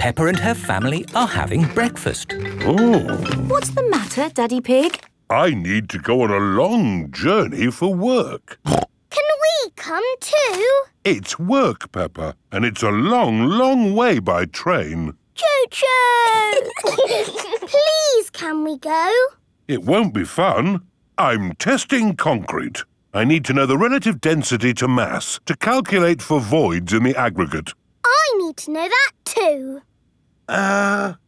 Peppa and her family are having breakfast. Oh. What's the matter, Daddy Pig? I need to go on a long journey for work. Can we come too? It's work, Peppa, and it's a long, long way by train. Choo-choo! Please, can we go? It won't be fun. I'm testing concrete. I need to know the relative density to mass to calculate for voids in the aggregate. I need to know that too.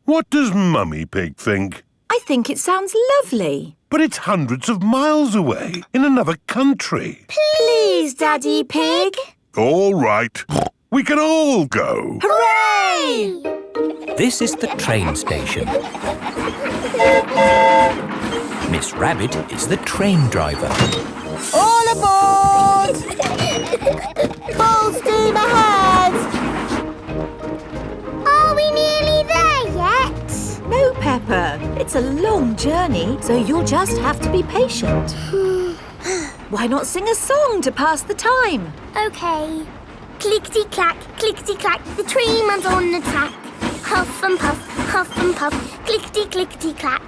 What does Mummy Pig think? I think it sounds lovely. But it's hundreds of miles away, in another country. Please, Daddy Pig. All right. We can all go. Hooray! This is the train station. Miss Rabbit is the train driver. All aboard! Full steam ahead! Are we nearly there yet? No, Peppa. It's a long journey, so you'll just have to be patient. Why not sing a song to pass the time? OK. Clickety-clack, clickety-clack, the train runs on the track. Huff and puff, clickety-clickety-clack.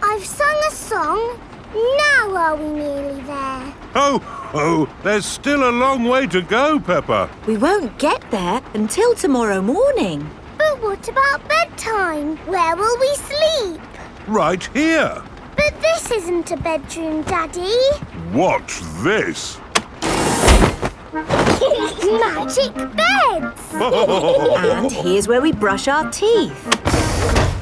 I've sung a song. Now are we nearly there? Oh, there's still a long way to go, Peppa. We won't get there until tomorrow morning. But what about bedtime? Where will we sleep? Right here. But this isn't a bedroom, Daddy. Watch this. Magic beds! And here's where we brush our teeth.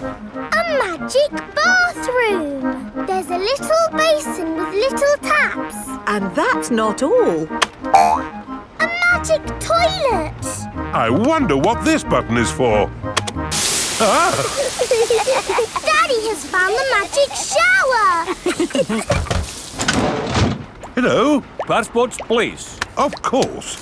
A magic bathroom! There's a little basin with little taps. And that's not all. A magic toilet! I wonder what this button is for. Daddy has found the magic shower! Hello. Passports, please. Of course.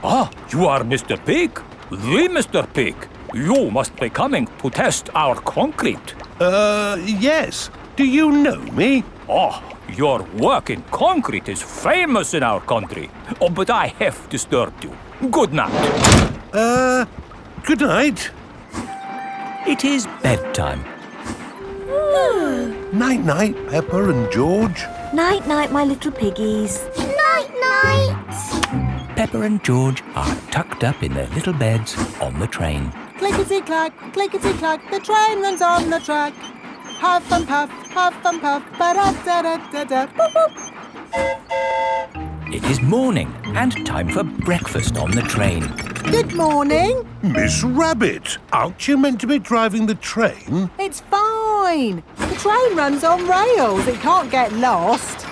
Ah, you are Mr. Pig? The Mr. Pig. You must be coming to test our concrete. Yes. Do you know me? Oh, your work in concrete is famous in our country. Oh, but I have disturbed you. Good night. Good night. It is bedtime. Night-night, Peppa and George. Night-night, my little piggies. Night-night! Peppa and George are tucked up in their little beds on the train. Clickety-clack, the train runs on the track. Huff and puff, ba-da-da-da-da-da, boop-boop. It is morning and time for breakfast on the train. Good morning. Miss Rabbit, aren't you meant to be driving the train? It's fine. The train runs on rails. It can't get lost.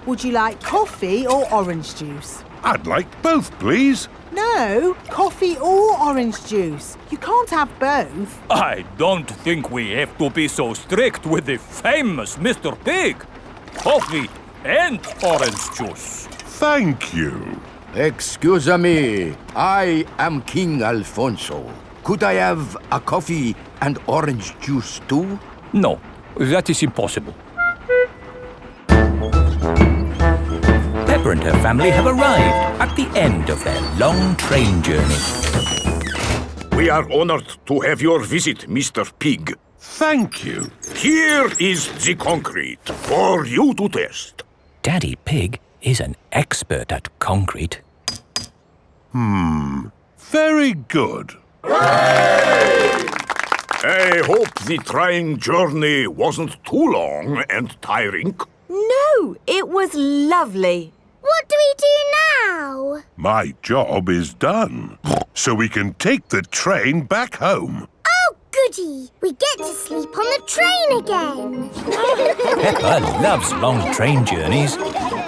Would you like coffee or orange juice? I'd like both, please. No, coffee or orange juice. You can't have both. I don't think we have to be so strict with the famous Mr. Pig. Coffee and orange juice. Thank you. Excuse me, I am King Alfonso. Could I have a coffee and orange juice too? No, that is impossible. Peppa and her family have arrived at the end of their long train journey. We are honored to have your visit, Mr. Pig. Thank you. Here is the concrete for you to test. Daddy Pig is an expert at concrete. Very good. I hope the trying journey wasn't too long and tiring. No, it was lovely. What do we do now? My job is done. So we can take the train back home. Oh, goody! We get to sleep on the train again. Peppa loves long train journeys.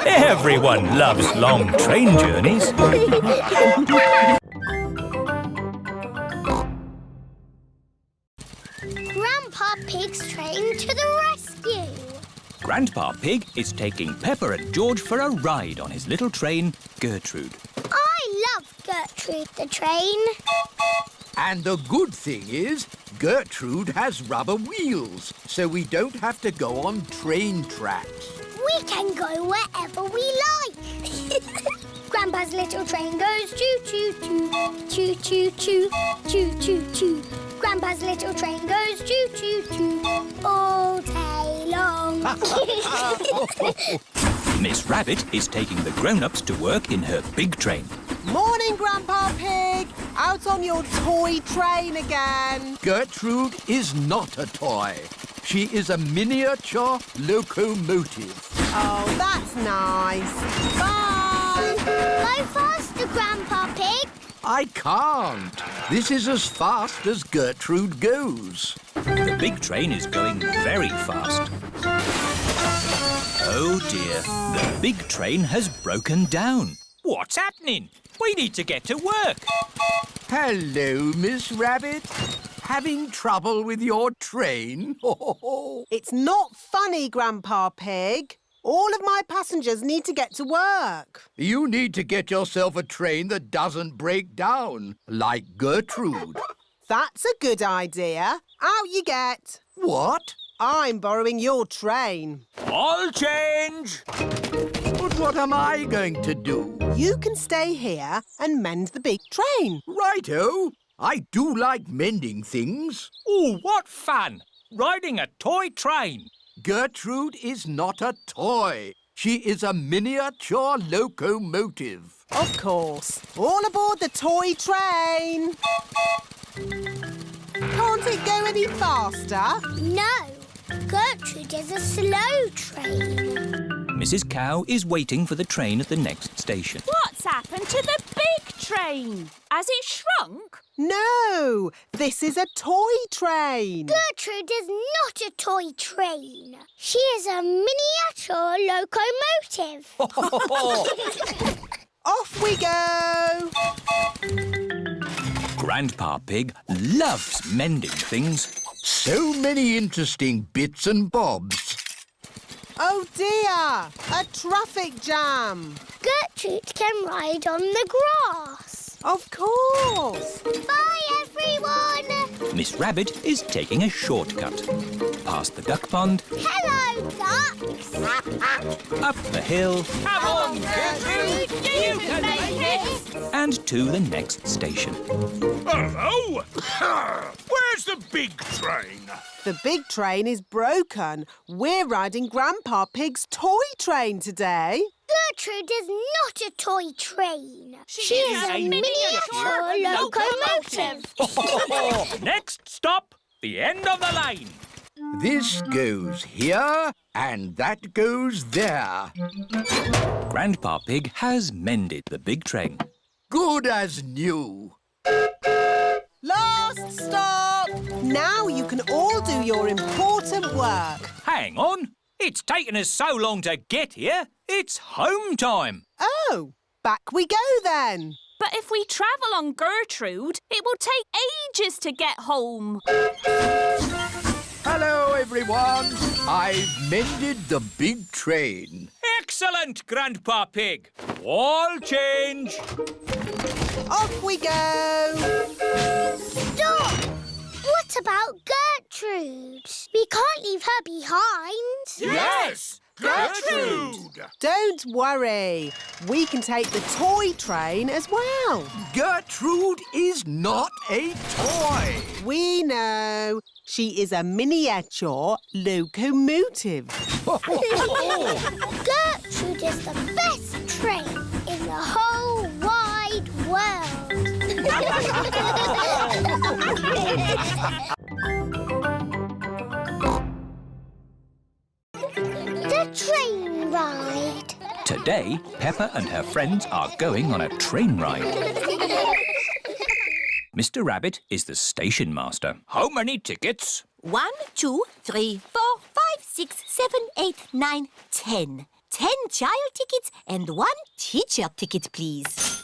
Everyone loves long train journeys. Grandpa Pig's train to the rescue. Grandpa Pig is taking Peppa and George for a ride on his little train, Gertrude. I love Gertrude the train. And the good thing is, Gertrude has rubber wheels, so we don't have to go on train tracks. We can go wherever we like. Grandpa's little train goes choo-choo-choo, choo-choo-choo, choo-choo-choo. Grandpa's little train goes choo-choo-choo all day long. Miss Rabbit is taking the grown-ups to work in her big train. Morning, Grandpa Pig. Out on your toy train again. Gertrude is not a toy. She is a miniature locomotive. Oh, that's nice. Bye. Go faster, Grandpa Pig. I can't. This is as fast as Gertrude goes. The big train is going very fast. Oh dear, the big train has broken down. What's happening? We need to get to work. Hello, Miss Rabbit. Having trouble with your train? It's not funny, Grandpa Pig. All of my passengers need to get to work. You need to get yourself a train that doesn't break down, like Gertrude. That's a good idea. Out you get. What? I'm borrowing your train. I'll change. But what am I going to do? You can stay here and mend the big train. Righto. I do like mending things. Oh, what fun! Riding a toy train. Gertrude is not a toy. She is a miniature locomotive. Of course. All aboard the toy train. Can't it go any faster? No, Gertrude is a slow train. Mrs. Cow is waiting for the train at the next station. What's happened to the big train? Has it shrunk? No, this is a toy train. Gertrude is not a toy train. She is a miniature locomotive. Off we go. Grandpa Pig loves mending things. So many interesting bits and bobs. Oh dear, a traffic jam. Gertrude can ride on the grass. Of course. Bye, everyone. Miss Rabbit is taking a shortcut. Past the duck pond, Hello, ducks. up the hill, Come on, Gertrude. You can make it. and to the next station. Hello? Where's the big train? The big train is broken. We're riding Grandpa Pig's toy train today. Gertrude is not a toy train. She is a miniature locomotive. Next stop, the end of the line. This goes here and that goes there. Grandpa Pig has mended the big train. Good as new. Last stop. Now you can all do your important work. Hang on. It's taken us so long to get here. It's home time. Oh, back we go then. But if we travel on Gertrude, it will take ages to get home. Hello, everyone. I've mended the big train. Excellent, Grandpa Pig. All change. Off we go. Stop! What about Gertrude? We can't leave her behind. Yes! Gertrude! Don't worry. We can take the toy train as well. Gertrude is not a toy. We know. She is a miniature locomotive. Gertrude is the best train in the whole wide world. The train ride. Today, Peppa and her friends are going on a train ride. Mr. Rabbit is the station master. How many tickets? 1, 2, 3, 4, 5, 6, 7, 8, 9, 10. 10 child tickets and 1 teacher ticket, please.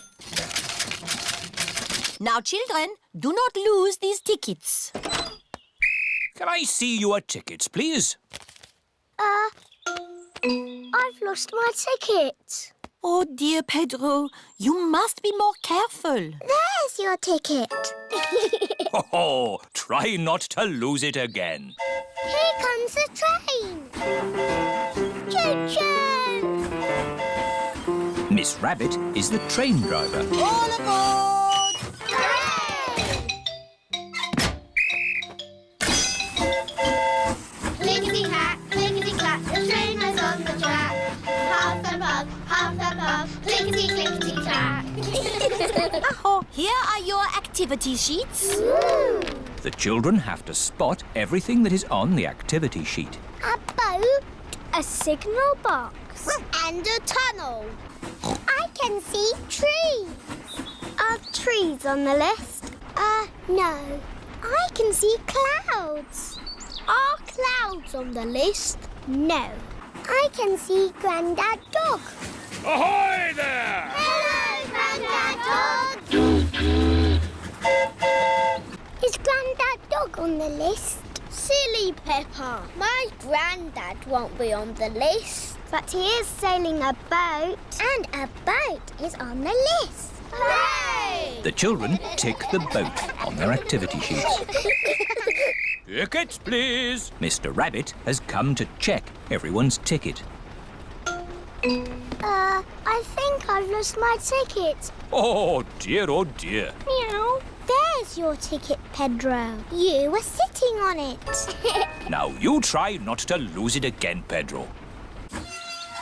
Now, children, do not lose these tickets. Can I see your tickets, please? I've lost my ticket. Oh, dear Pedro, you must be more careful. There's your ticket. Oh, try not to lose it again. Here comes the train. Choo-choo! Miss Rabbit is the train driver. All aboard! Hooray! huff and puff, clickety clickety clack. Here are your activity sheets. The children have to spot everything that is on the activity sheet. A boat, a signal box, and a tunnel. I can see trees. Are trees on the list? No. I can see clouds. Are clouds on the list? No. I can see Grandad Dog. Ahoy there! Hello, Grandad Dog! Is Grandad Dog on the list? Silly Peppa. My Grandad won't be on the list. But he is sailing a boat. And a boat is on the list. Hooray! The children tick the boat on their activity sheets. Tickets, please. Mr. Rabbit has come to check everyone's ticket. I think I've lost my ticket. Oh dear, oh dear. Meow. There's your ticket, Pedro. You were sitting on it. Now you try not to lose it again, Pedro.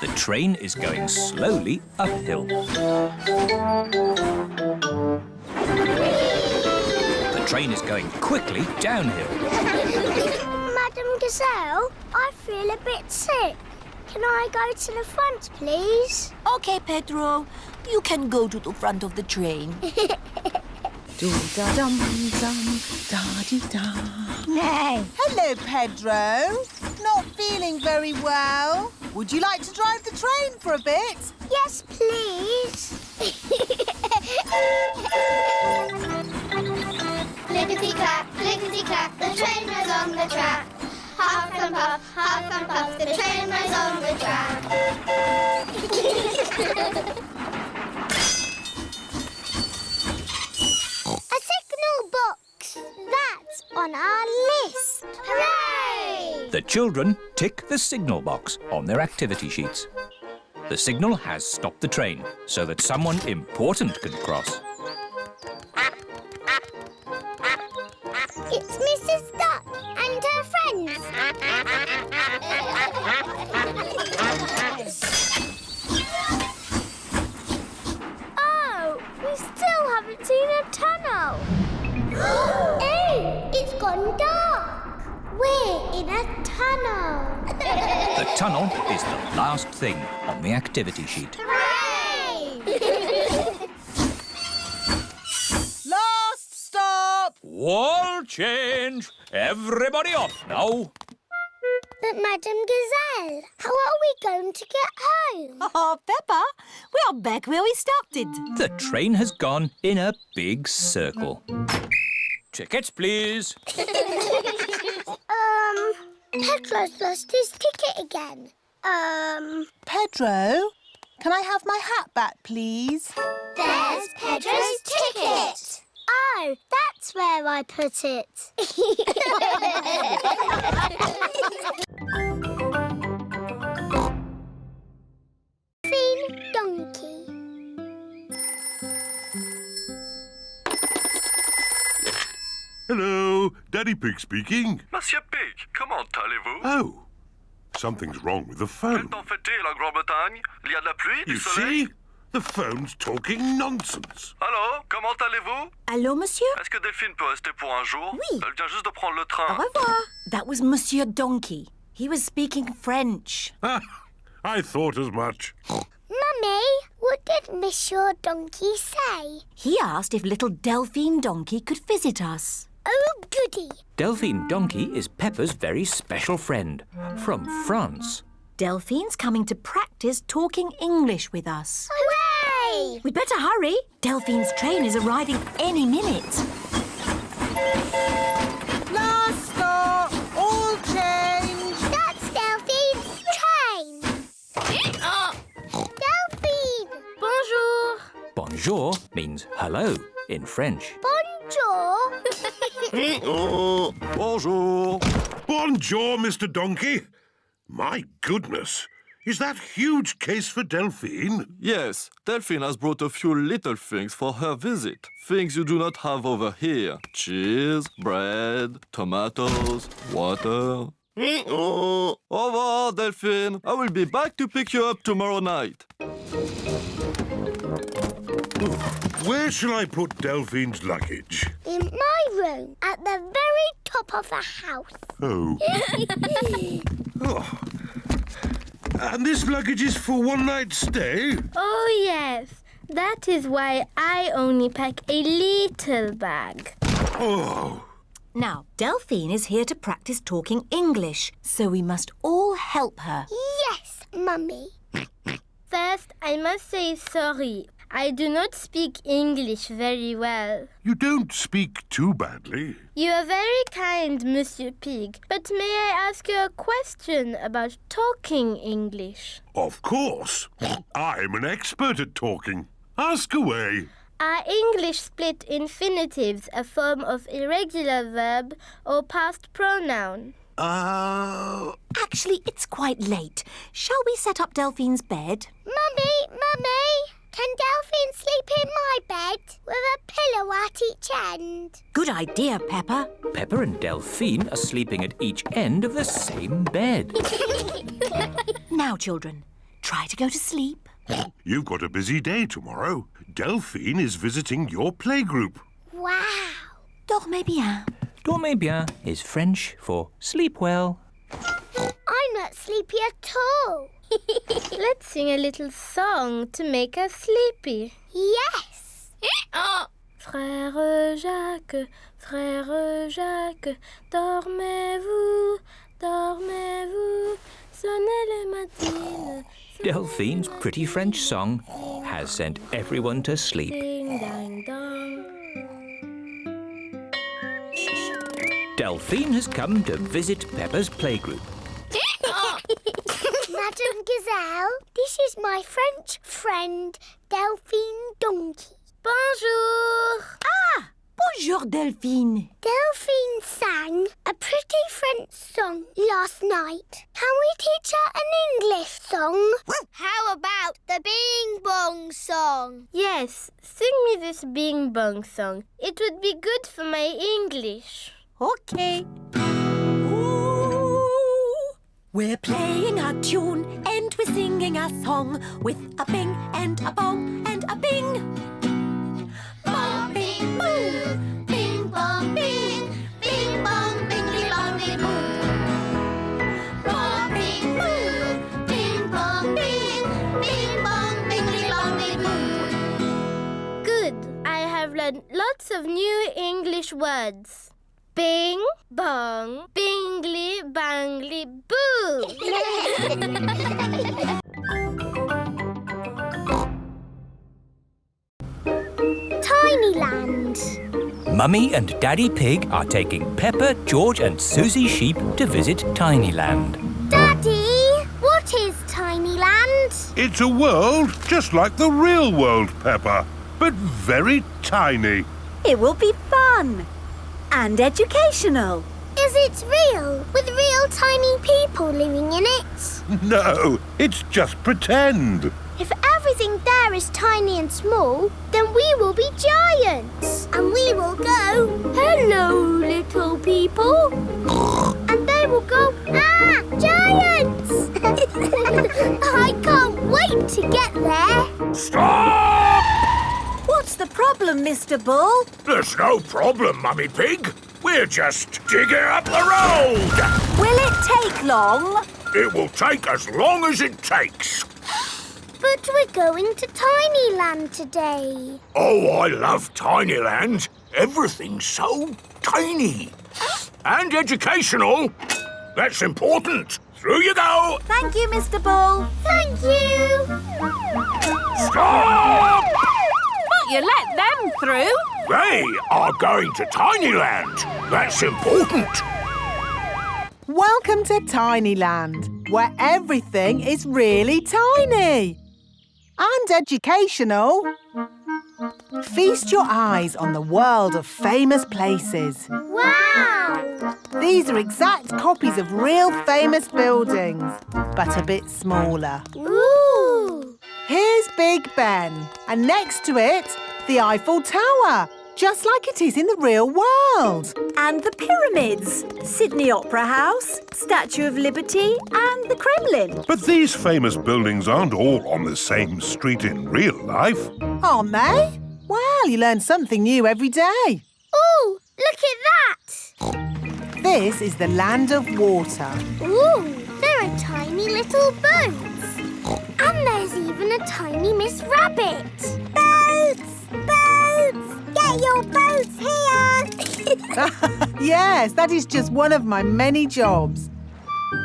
The train is going slowly uphill. The train is going quickly downhill. Madam Gazelle, I feel a bit sick. Can I go to the front, please? OK, Pedro. You can go to the front of the train. Do-da-dum-dum-da-dee-da. Hello, Pedro. Not feeling very well. Would you like to drive the train for a bit? Yes, please. Clickety-clack, clickety-clack, the train was on the track. Huff and puff, the train was on the track. A signal box. That's on our list. Hooray! The children tick the signal box on their activity sheets. The signal has stopped the train so that someone important can cross. It's Mrs. Duck and her friends. Oh, we still haven't seen a tunnel. Oh, it's gone dark. We're in a tunnel. The tunnel is the last thing on the activity sheet. Hooray! Last stop! Wall change. Everybody off now. But Madam Gazelle, how are we going to get home? Oh, Peppa, we are back where we started. The train has gone in a big circle. Tickets, please. Pedro's lost his ticket again. Pedro, can I have my hat back, please? There's Pedro's ticket. Oh, that's where I put it. Delphine Donkey. Hello, Daddy Pig speaking. Monsieur Pig, comment allez-vous? Oh, something's wrong with the phone. Qu'est-ce fait-il en Grande-Bretagne? Il y a de la pluie, du You soleil? see? The phone's talking nonsense. Allô, comment allez-vous? Allô, monsieur? Est-ce que Delphine peut rester pour un jour? Oui. Elle vient juste de prendre le train. Au revoir. That was Monsieur Donkey. He was speaking French. I thought as much. Mummy, what did Monsieur Donkey say? He asked if little Delphine Donkey could visit us. Oh, goody. Delphine Donkey is Peppa's very special friend from France. Delphine's coming to practice talking English with us. Hooray! We'd better hurry. Delphine's train is arriving any minute. Last stop! All change! That's Delphine's train. Delphine! Bonjour. Bonjour means hello in French. Bonjour. Bonjour. Bonjour, Mr. Donkey. My goodness. Is that huge case for Delphine? Yes, Delphine has brought a few little things for her visit. Things you do not have over here. Cheese, bread, tomatoes, water. Au revoir, Delphine. I will be back to pick you up tomorrow night. Where shall I put Delphine's luggage? In my room, at the very top of the house. Oh. Oh. And this luggage is for one night stay? Oh, yes. That is why I only pack a little bag. Oh. Now, Delphine is here to practice talking English, so we must all help her. Yes, Mummy. First, I must say sorry. I do not speak English very well. You don't speak too badly. You are very kind, Monsieur Pig, but may I ask you a question about talking English? Of course. I'm an expert at talking. Ask away. Are English split infinitives a form of irregular verb or past pronoun? Actually, it's quite late. Shall we set up Delphine's bed? Mummy! Can Delphine sleep in my bed with a pillow at each end? Good idea, Peppa. Peppa and Delphine are sleeping at each end of the same bed. Now, children, try to go to sleep. You've got a busy day tomorrow. Delphine is visiting your playgroup. Wow! Dormez bien. Dormez bien is French for sleep well. I'm not sleepy at all. Let's sing a little song to make us sleepy. Yes! Frère Jacques, dormez-vous, sonnez les matines. Delphine's pretty French song has sent everyone to sleep. Ding, dang, dong. Delphine has come to visit Peppa's playgroup. Madame Gazelle, this is my French friend, Delphine Donkey. Bonjour. Ah! Bonjour, Delphine. Delphine sang a pretty French song last night. Can we teach her an English song? How about the Bing Bong song? Yes, sing me this Bing Bong song. It would be good for my English. Okay. Ooh, we're playing a tune and we're singing a song with a bing and a bong and a bing. Bong, bing, boo. Bing, bong, bing. Bing, bong, bingly, bongly, boo. Bong, bing, boo. Bing, bong, bing. Bing, bong, bingly, bongly, boo. Good. I have learned lots of new English words. Bing, bong, bingly, bangly, boo! Tinyland. Mummy and Daddy Pig are taking Peppa, George and Suzy Sheep to visit Tinyland. Daddy, what is Tinyland? It's a world just like the real world, Peppa, but very tiny. It will be fun and educational. Is it real, with real tiny people living in it? No, it's just pretend. If everything there is tiny and small, then we will be giants. And we will go, hello, little people. And they will go, ah, giants! I can't wait to get there. Stop! What's the problem, Mr. Bull? There's no problem, Mummy Pig. We're just digging up the road. Will it take long? It will take as long as it takes. But we're going to Tinyland today. Oh, I love Tinyland. Everything's so tiny. And educational. That's important. Through you go. Thank you, Mr. Bull. Thank you. Stop! But you let them through. They are going to Tinyland. That's important. Welcome to Tinyland, where everything is really tiny. And educational. Feast your eyes on the world of famous places. Wow! These are exact copies of real famous buildings, but a bit smaller. Ooh! Here's Big Ben, and next to it, the Eiffel Tower. just like it is in the real world. And the pyramids, Sydney Opera House, Statue of Liberty and the Kremlin. But these famous buildings aren't all on the same street in real life. Aren't they? Well, you learn something new every day. Ooh, look at that! This is the land of water. Ooh, there are tiny little boats. And there's even a tiny Miss Rabbit. Boats! Boats! Get your boats here! Yes, that is just one of my many jobs.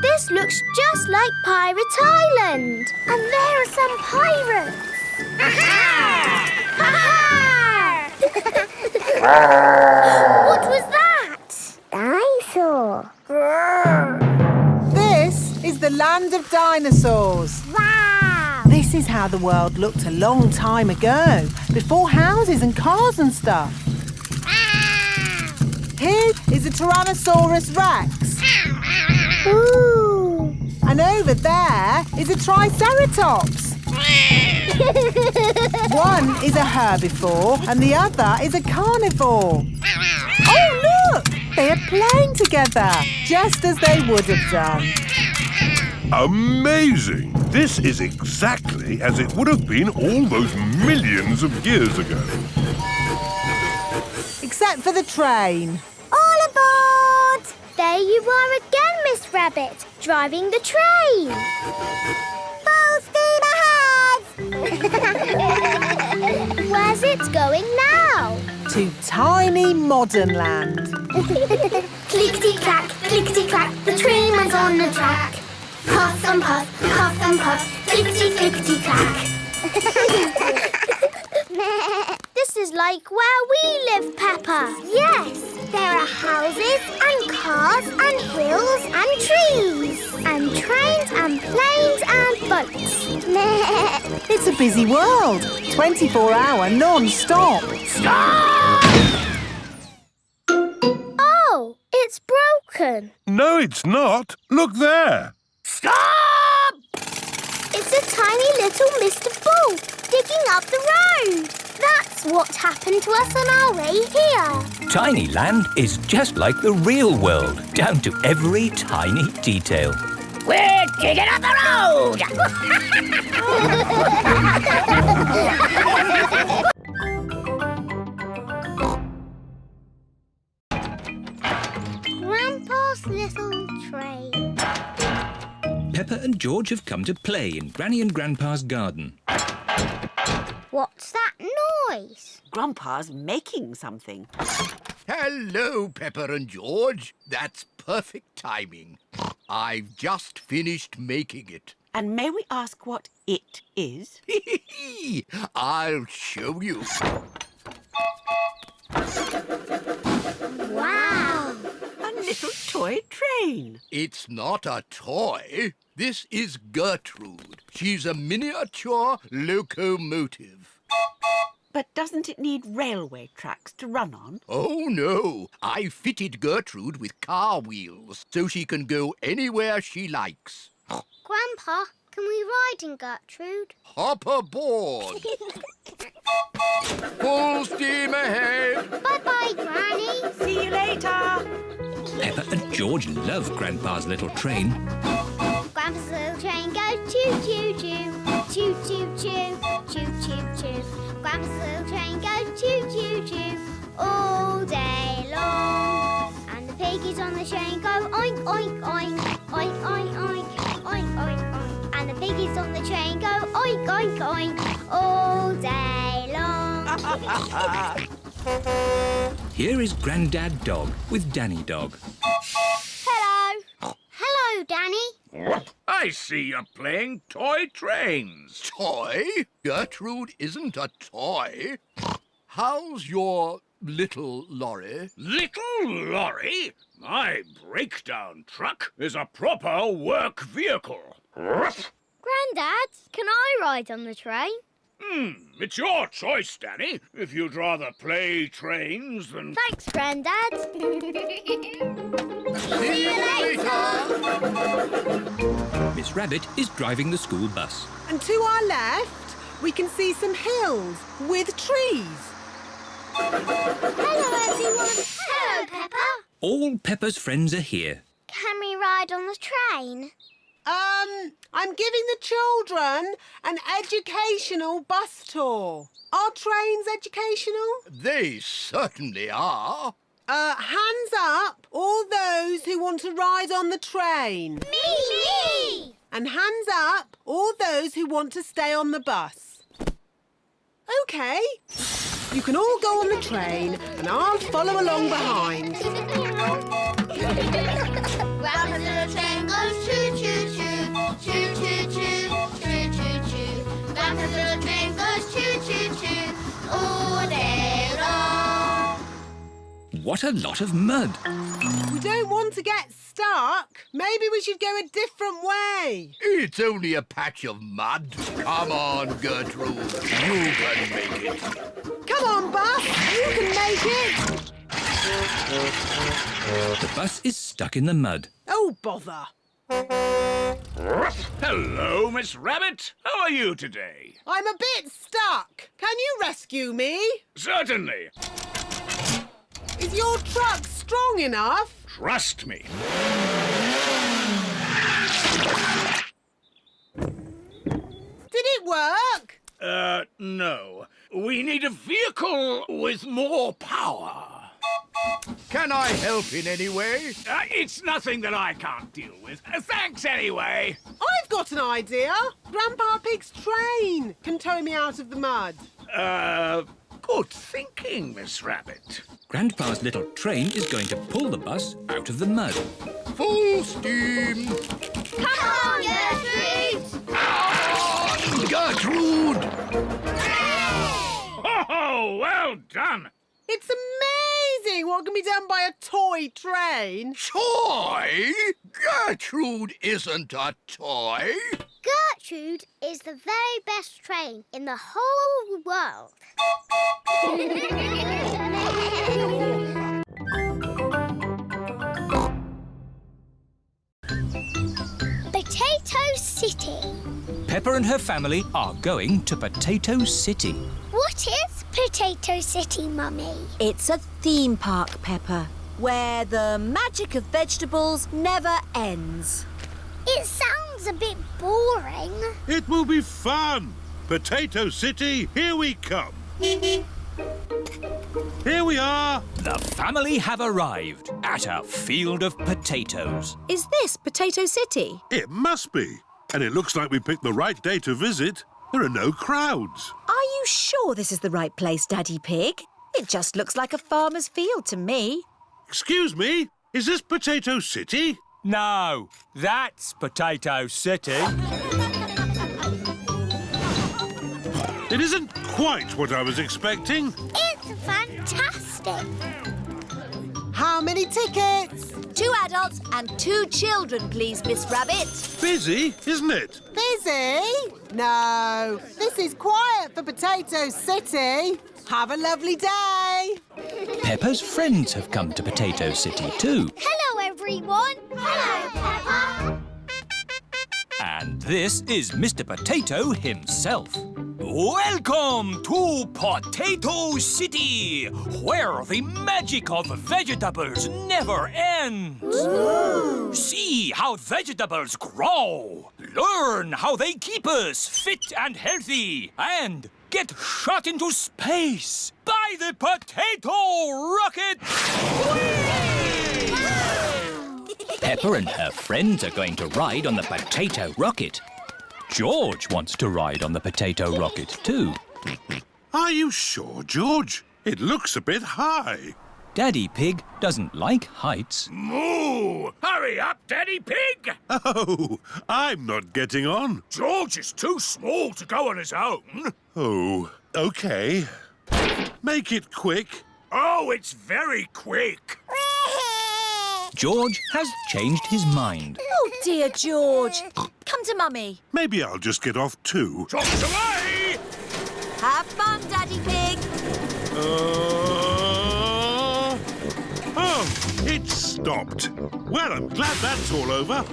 This looks just like Pirate Island. And there are some pirates. Ha-ha! What was that? Dinosaur. This is the land of dinosaurs. Wow! This is how the world looked a long time ago, before houses and cars and stuff. Here is a Tyrannosaurus Rex. Ooh! And over there is a Triceratops. One is a herbivore and the other is a carnivore. Oh, look! They are playing together, just as they would have done. Amazing! This is exactly as it would have been all those millions of years ago. Except for the train. All aboard! There you are again, Miss Rabbit, driving the train. Full steam ahead! Where's it going now? To tiny modern land. Clickety-clack, clickety-clack, the train went on the track. Puff and puff, clickety-clickety-clack. This is like where we live, Peppa. Yes, there are houses and cars and hills and trees and trains and planes and boats. It's a busy world. 24-hour non-stop. Stop! Oh, it's broken. No, it's not. Look there. Stop! It's a tiny little Mr. Bull digging up the road. That's what happened to us on our way here. Tiny land is just like the real world, down to every tiny detail. We're digging up the road! Grandpa's little train. Peppa and George have come to play in Granny and Grandpa's garden. What's that noise? Grandpa's making something. Hello, Peppa and George. That's perfect timing. I've just finished making it. And may we ask what it is? I'll show you. Wow! A little toy train. It's not a toy. This is Gertrude. She's a miniature locomotive. But doesn't it need railway tracks to run on? Oh, no. I fitted Gertrude with car wheels so she can go anywhere she likes. Grandpa, can we ride in Gertrude? Hop aboard. Full steam ahead. Bye-bye, Granny. See you later. Peppa and George love Grandpa's little train. Grandpa's little train goes choo-choo-choo, choo-choo-choo, choo-choo-choo. Grandpa's little train goes choo-choo-choo all day long. And the piggies on the train go oink, oink, oink, oink, oink, oink, oink, oink, oink. And the piggies on the train go oink, oink, oink all day long. Here is Grandad Dog with Danny Dog. Hello. Hello, Danny. I see you're playing toy trains. Toy? Gertrude isn't a toy. How's your little lorry? Little lorry? My breakdown truck is a proper work vehicle. Grandad, can I ride on the train? It's your choice, Danny. If you'd rather play trains than... Thanks, Grandad. See you later. Miss Rabbit is driving the school bus. And to our left, we can see some hills with trees. Hello, everyone. Hello, Peppa. All Peppa's friends are here. Can we ride on the train? I'm giving the children an educational bus tour. Are trains educational? They certainly are. Hands up, all those who want to ride on the train. Me! And hands up, all those who want to stay on the bus. OK. You can all go on the train and I'll follow along behind. Round the little train goes choo-choo-choo, choo-choo-choo, choo-choo-choo. Round the little train goes choo-choo-choo, all day long. What a lot of mud. We don't want to get stuck. Maybe we should go a different way. It's only a patch of mud. Come on, Gertrude. You can make it. Come on, bus. You can make it. The bus is stuck in the mud. Oh, bother. Hello, Miss Rabbit. How are you today? I'm a bit stuck. Can you rescue me? Certainly. Is your truck strong enough? Trust me. Did it work? No. We need a vehicle with more power. Can I help in any way? It's nothing that I can't deal with. Thanks anyway. I've got an idea. Grandpa Pig's train can tow me out of the mud. Good thinking, Miss Rabbit. Grandpa's little train is going to pull the bus out of the mud. Full steam. Come on, Gertrude! Gertrude! Oh, well done. It's amazing what can be done by a toy train. Toy? Gertrude isn't a toy. Gertrude is the very best train in the whole world. Potato City. Peppa and her family are going to Potato City. What is Potato City, Mummy? It's a theme park, Peppa, where the magic of vegetables never ends. It sounds a bit boring. It will be fun. Potato City, here we come. Here we are. The family have arrived at a field of potatoes. Is this Potato City? It must be. And it looks like we picked the right day to visit. There are no crowds. Are you sure this is the right place, Daddy Pig? It just looks like a farmer's field to me. Excuse me, is this Potato City? No, that's Potato City. It isn't quite what I was expecting. It's fantastic. How many tickets? 2 adults and 2 children, please, Miss Rabbit. Busy, isn't it? Busy? No, this is quiet for Potato City. Have a lovely day. Peppa's friends have come to Potato City too. Hello, everyone. Hello, Peppa. And this is Mr. Potato himself. Welcome to Potato City, where the magic of vegetables never ends. Ooh. See how vegetables grow, learn how they keep us fit and healthy, and get shot into space by the potato rocket. Peppa and her friends are going to ride on the potato rocket. George wants to ride on the potato rocket too. Are you sure, George? It looks a bit high. Daddy Pig doesn't like heights. Moo! Hurry up, Daddy Pig! Oh, I'm not getting on. George is too small to go on his own. Oh, OK. Make it quick. Oh, it's very quick. George has changed his mind. Oh, dear, George. Come to Mummy. Maybe I'll just get off too. Chops away! Have fun, Daddy Pig. Oh, it stopped. Well, I'm glad that's all over.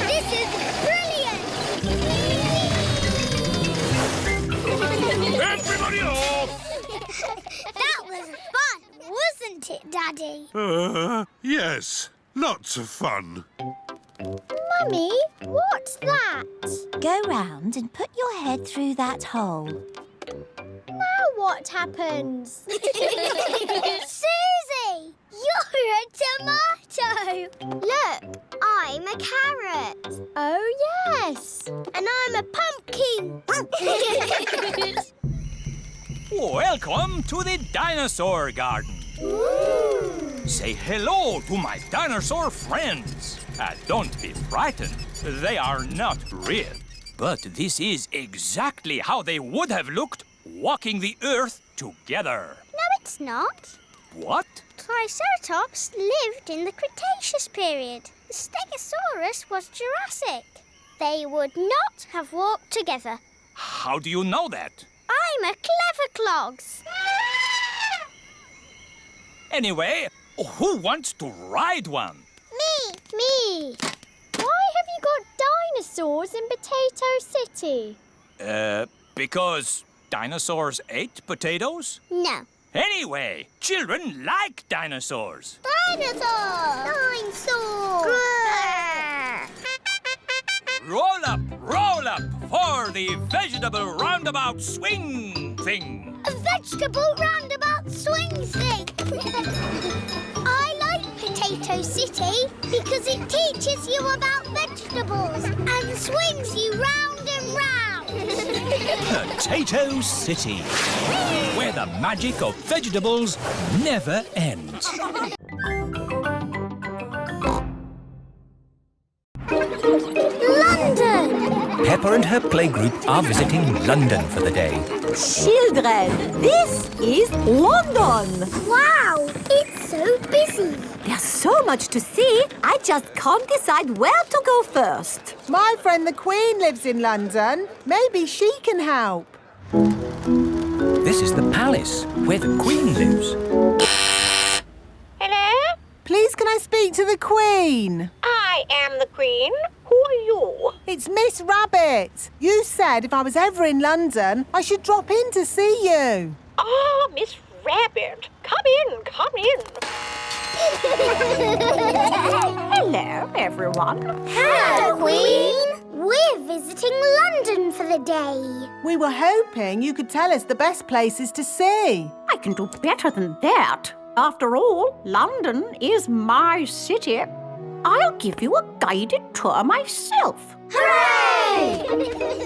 This is brilliant! isn't it, Daddy? Yes. Lots of fun. Mummy, what's that? Go round and put your head through that hole. Now what happens? Suzy! You're a tomato! Look, I'm a carrot. Oh, yes. And I'm a pumpkin. Welcome to the dinosaur garden. Ooh. Say hello to my dinosaur friends. Don't be frightened. They are not real. But this is exactly how they would have looked walking the earth together. No, it's not. What? Triceratops lived in the Cretaceous period. The Stegosaurus was Jurassic. They would not have walked together. How do you know that? I'm a clever clogs. Anyway, who wants to ride one? Me. Why have you got dinosaurs in Potato City? Because dinosaurs ate potatoes? No. Anyway, children like dinosaurs. Dinosaur! Roll up for the vegetable roundabout swing thing. A vegetable roundabout swing thing. I like Potato City because it teaches you about vegetables and swings you round and round. Potato City, where the magic of vegetables never ends. London! Peppa and her playgroup are visiting London for the day. Children, this is London. Wow, it's so busy. There's so much to see, I just can't decide where to go first. My friend the Queen lives in London. Maybe she can help. This is the palace, where the Queen lives. Hello? Please, can I speak to the Queen? I am the Queen. Who are you? It's Miss Rabbit. You said if I was ever in London, I should drop in to see you. Ah, Miss Rabbit. Come in, come in. Hello, everyone. Hello, Queen. We're visiting London for the day. We were hoping you could tell us the best places to see. I can do better than that. After all, London is my city. I'll give you a guided tour myself. Hooray!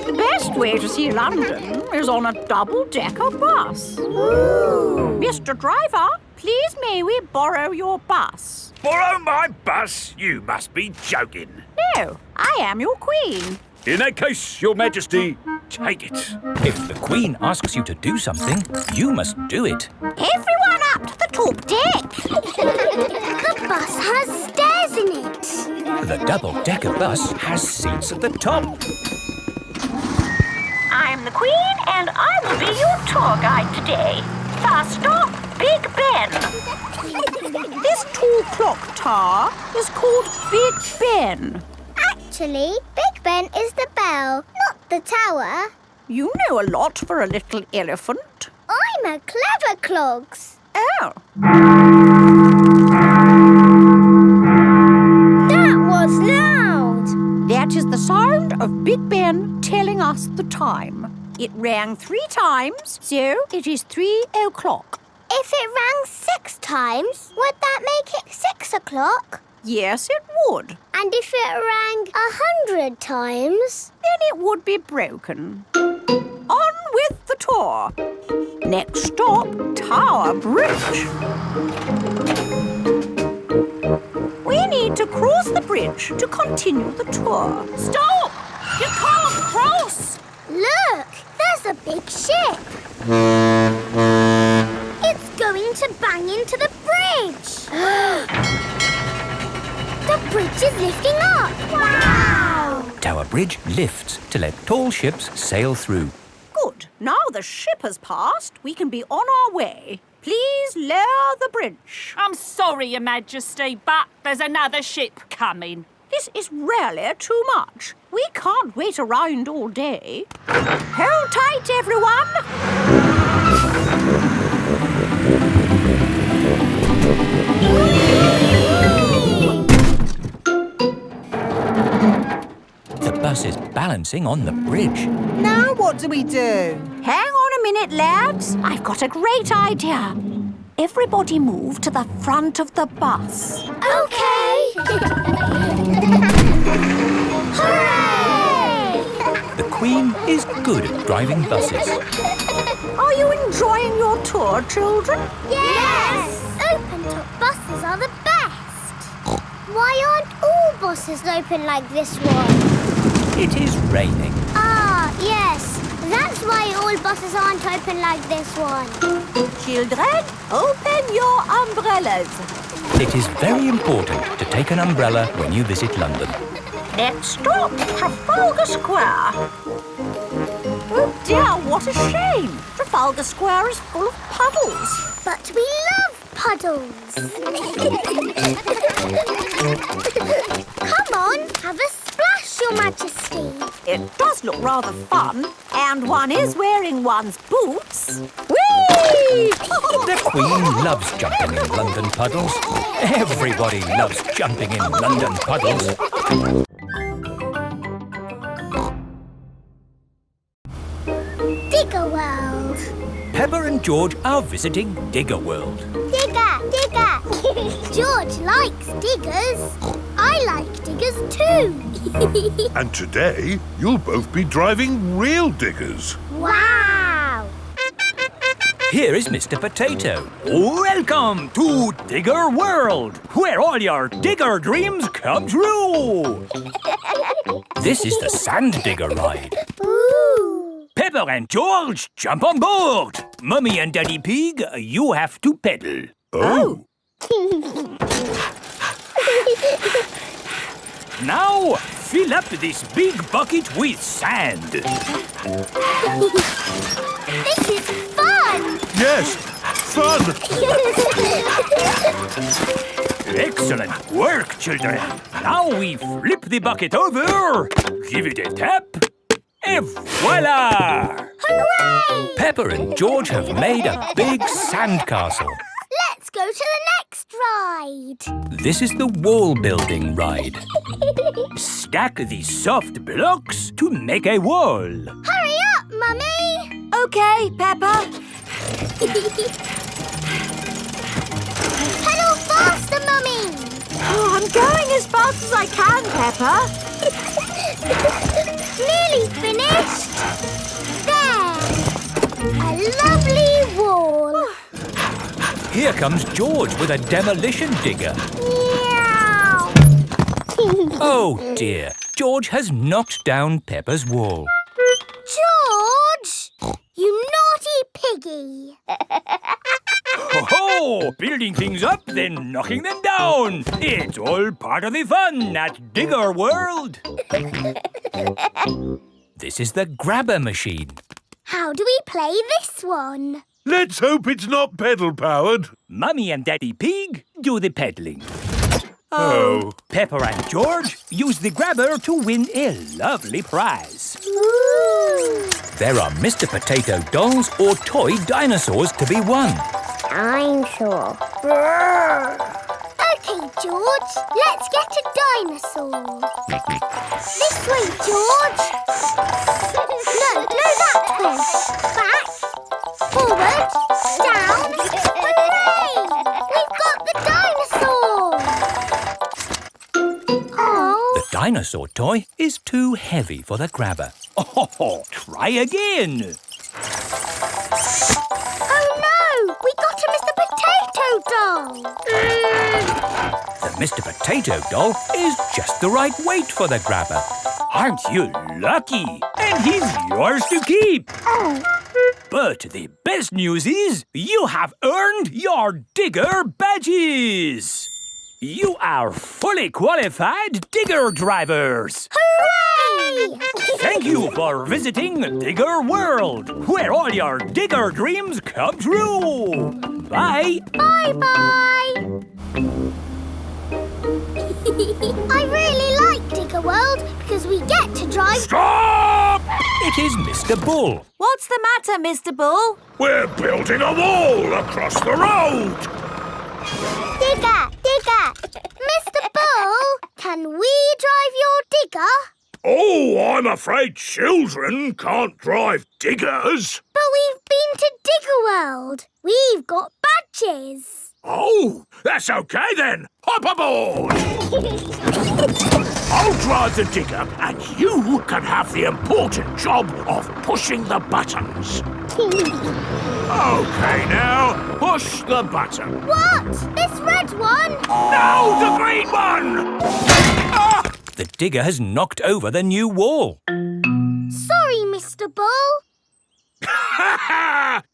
The best way to see London is on a double-decker bus. Ooh. Mr. Driver, please may we borrow your bus? Borrow my bus? You must be joking. No, I am your queen. In that case, Your Majesty, take it. If the Queen asks you to do something, you must do it. Everyone up to the top deck. The bus has stairs in it. The double-decker bus has seats at the top. I'm the Queen and I will be your tour guide today. First stop, Big Ben. This tall clock tower is called Big Ben. Actually, Big Ben is the bell, not the tower. You know a lot for a little elephant. I'm a clever clogs. Oh. That was loud. That is the sound of Big Ben telling us the time. It rang 3 times, so it is 3 o'clock. If it rang 6 times, would that make it 6 o'clock? Yes, it would. And if it rang 100 times? Then it would be broken. On with the tour. Next stop, Tower Bridge. We need to cross the bridge to continue the tour. Stop! You can't cross! Look, there's a big ship. It's going to bang into the bridge. The bridge is lifting up. Wow! Tower Bridge lifts to let tall ships sail through. Good. Now the ship has passed, we can be on our way. Please lower the bridge. I'm sorry, Your Majesty, but there's another ship coming. This is really too much. We can't wait around all day. Hold tight, everyone. The bus is balancing on the bridge. Now what do we do? Hang on a minute, lads. I've got a great idea. Everybody move to the front of the bus. Okay. Hooray! The Queen is good at driving buses. Are you enjoying your tour, children? Yes! Open-top buses are the best. Why aren't all buses open like this one? It is raining. Ah, yes. That's why all buses aren't open like this one. Children, open your umbrellas. It is very important to take an umbrella when you visit London. Let's stop Trafalgar Square. Oh dear, what a shame. Trafalgar Square is full of puddles. But we love puddles. Come on, have a splash, Your Majesty. It does look rather fun, and one is wearing one's boots. Whee! The Queen loves jumping in London puddles. Everybody loves jumping in London puddles. Digger World. Peppa and George are visiting Digger World. Digger, digger. George likes diggers. I like diggers too. And today, you'll both be driving real diggers. Wow. Here is Mr. Potato. Welcome to Digger World, where all your digger dreams come true. This is the Sand Digger ride. Ooh. Peppa and George, jump on board. Mummy and Daddy Pig, you have to pedal. Oh. Now, fill up this big bucket with sand. This is fun. Yes, fun. Excellent work, children. Now we flip the bucket over, give it a tap, and voila! Hooray! Peppa and George have made a big sandcastle. Let's go to the next ride. This is the wall building ride. Stack the soft blocks to make a wall. Hurry up, Mummy. Okay, Peppa. Pedal faster, Mummy. Oh, I'm going as fast as I can, Peppa. Nearly finished. There. A lovely wall. Here comes George with a demolition digger. Meow. Oh dear, George has knocked down Peppa's wall. George, you naughty piggy. Ho-ho! Building things up, then knocking them down. It's all part of the fun at Digger World. This is the grabber machine. How do we play this one? Let's hope it's not pedal-powered. Mummy and Daddy Pig do the peddling. Oh. Peppa and George use the grabber to win a lovely prize. Ooh. There are Mr. Potato dolls or toy dinosaurs to be won. Dinosaur. Okay, George, let's get a dinosaur. This way, George. No, that way. Back, forward, down. Hooray! We've got the dinosaur. Oh. The dinosaur toy is too heavy for the grabber. Oh, try again. Oh no! We got a Mr. Potato doll! The Mr. Potato doll is just the right weight for the grabber. Aren't you lucky? And he's yours to keep. Oh. But the best news is you have earned your digger badges. You are fully qualified digger drivers. Hooray! Thank you for visiting Digger World, where all your digger dreams come true. Bye. Bye-bye. I really like Digger World because we get to drive... Stop! It is Mr. Bull. What's the matter, Mr. Bull? We're building a wall across the road. Digger, digger. Mr. Bull, can we drive your digger? Oh, I'm afraid children can't drive diggers. But we've been to Digger World. We've got badges. Oh, that's okay then. Hop aboard. I'll drive the digger and you can have the important job of pushing the buttons. Okay, now, push the button. What? This red one? No, the green one! Ah! The digger has knocked over the new wall. Sorry, Mr. Bull.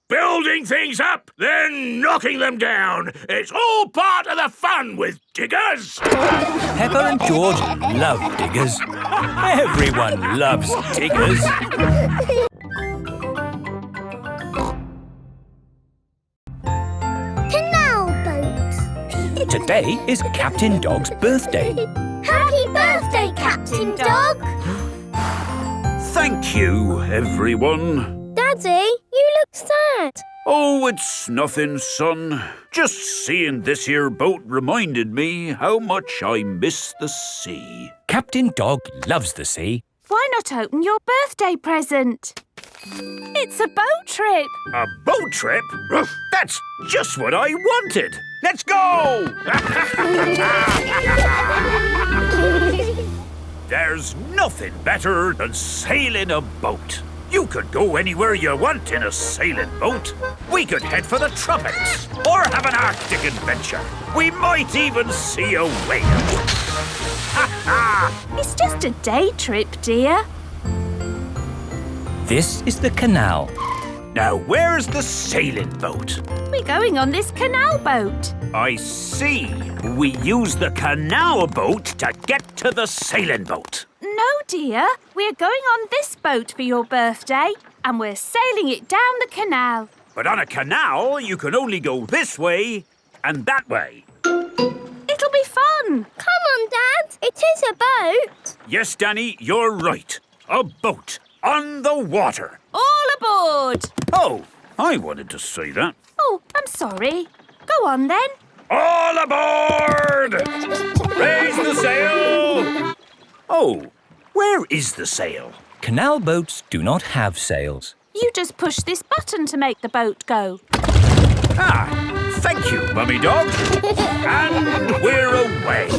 Building things up, then knocking them down. It's all part of the fun with diggers. Peppa and George love diggers. Everyone loves diggers. Canal boat. Today is Captain Dog's birthday. Happy birthday, Captain Dog. Thank you, everyone. Daddy, you look sad. Oh, it's nothing, son. Just seeing this here boat reminded me how much I miss the sea. Captain Dog loves the sea. Why not open your birthday present? It's a boat trip. A boat trip? That's just what I wanted. Let's go! There's nothing better than sailing a boat. You could go anywhere you want in a sailing boat. We could head for the tropics or have an Arctic adventure. We might even see a whale. It's just a day trip, dear. This is the canal. Now, where's the sailing boat? We're going on this canal boat. I see. We use the canal boat to get to the sailing boat. No, dear. We're going on this boat for your birthday, and we're sailing it down the canal. But on a canal, you can only go this way and that way. It'll be fun. Come on, Dad. It is a boat. Yes, Danny, you're right. A boat on the water. All aboard. Oh, I wanted to say that. Oh, I'm sorry. Go on, then. All aboard! Raise the sail! Oh, where is the sail? Canal boats do not have sails. You just push this button to make the boat go. Ah, thank you, Mummy Dog. And we're away.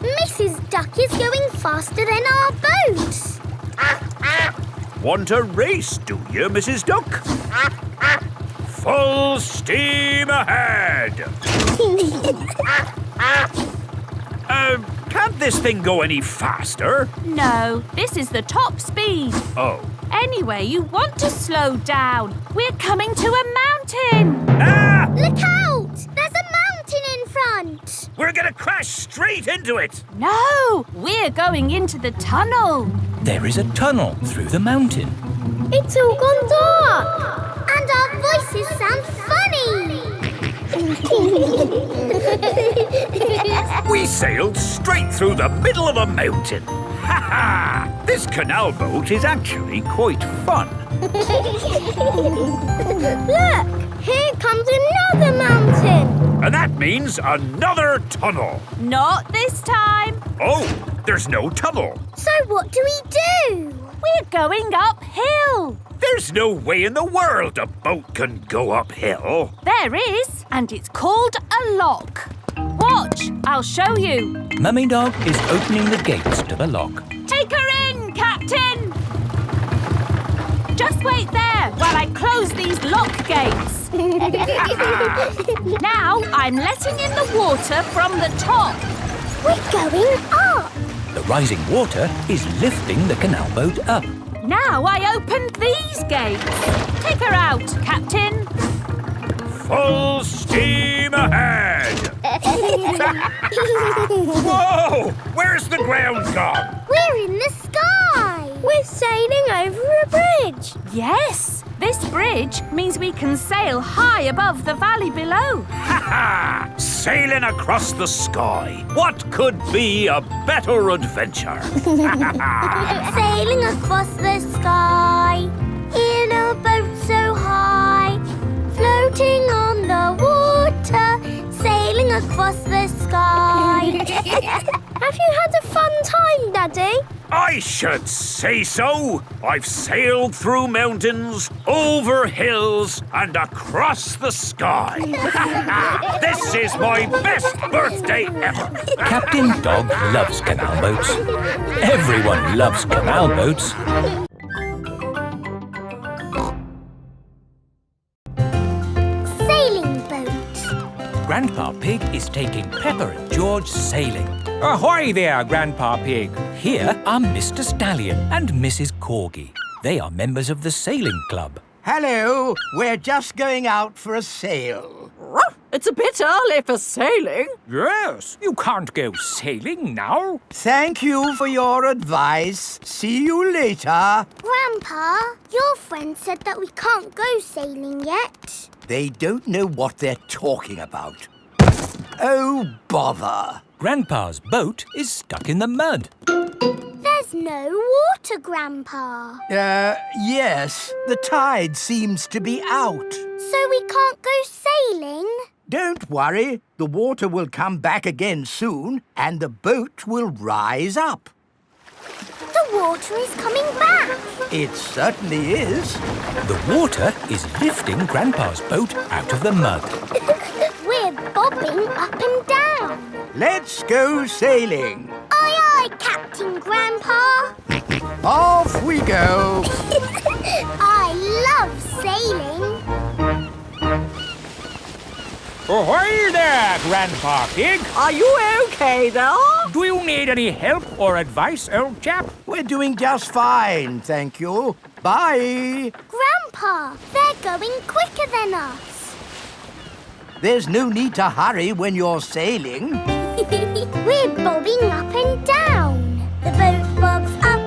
Mrs. Duck is going faster than our boat. Want a race, do you, Mrs. Duck? Full steam ahead! Can't this thing go any faster? No, this is the top speed. Oh. Anyway, you want to slow down. We're coming to a mountain. Ah! Look out! There's a mountain in front. We're gonna crash straight into it. No, we're going into the tunnel. There is a tunnel through the mountain. It's all gone dark. And our voices sound funny. We sailed straight through the middle of a mountain. Ha ha! This canal boat is actually quite fun. Look, here comes another mountain. And that means another tunnel. Not this time. Oh, there's no tunnel. So what do we do? We're going uphill. There's no way in the world a boat can go uphill. There is, and it's called a lock. Watch, I'll show you. Mummy Dog is opening the gates to the lock. Take her in, Captain. Just wait there while I close these lock gates. Now I'm letting in the water from the top. We're going up. The rising water is lifting the canal boat up. Now I opened these gates. Take her out, Captain. Full steam ahead! Whoa! Where's the ground gone? We're in the sky. We're sailing over a bridge. Yes, this bridge means we can sail high above the valley below. Ha ha! Sailing across the sky. What could be a better adventure? Sailing across the sky in a boat floating on the water, sailing across the sky. Have you had a fun time, Daddy? I should say so. I've sailed through mountains, over hills, and across the sky. This is my best birthday ever. Captain Dog loves canal boats. Everyone loves canal boats. Sailing boat. Grandpa Pig is taking Peppa and George sailing. Ahoy there, Grandpa Pig. Here are Mr. Stallion and Mrs. Corgi. They are members of the sailing club. Hello, we're just going out for a sail. It's a bit early for sailing. Yes, you can't go sailing now. Thank you for your advice. See you later. Grandpa, your friend said that we can't go sailing yet. They don't know what they're talking about. Oh, bother. Grandpa's boat is stuck in the mud. There's no water, Grandpa. Yes. The tide seems to be out. So we can't go sailing? Don't worry. The water will come back again soon and the boat will rise up. The water is coming back. It certainly is. The water is lifting Grandpa's boat out of the mud. We're bobbing up and down. Let's go sailing. Aye, aye, Captain Grandpa. Off we go. I love sailing. Ahoy there, Grandpa Pig. Are you okay there? Do you need any help or advice, old chap? We're doing just fine, thank you. Bye. Grandpa, they're going quicker than us. There's no need to hurry when you're sailing. We're bobbing up and down. The boat bobs up,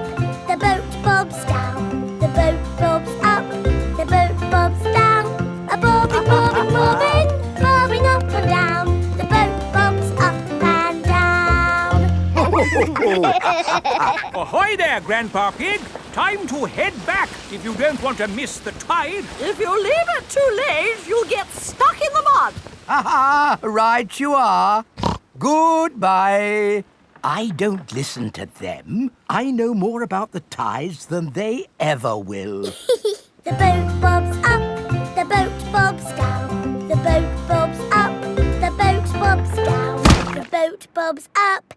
the boat bobs down. The boat bobs up, the boat bobs down. A bobbing, bobbing, bobbing, bobbing up and down. The boat bobs up and down. Ahoy there, Grandpa Pig. Time to head back if you don't want to miss the tide. If you leave it too late, you'll get stuck in the mud. Ha! Right you are. Goodbye. I don't listen to them. I know more about the tides than they ever will. The boat bobs up, the boat bobs down. The boat bobs up, the boat bobs down. The boat bobs up.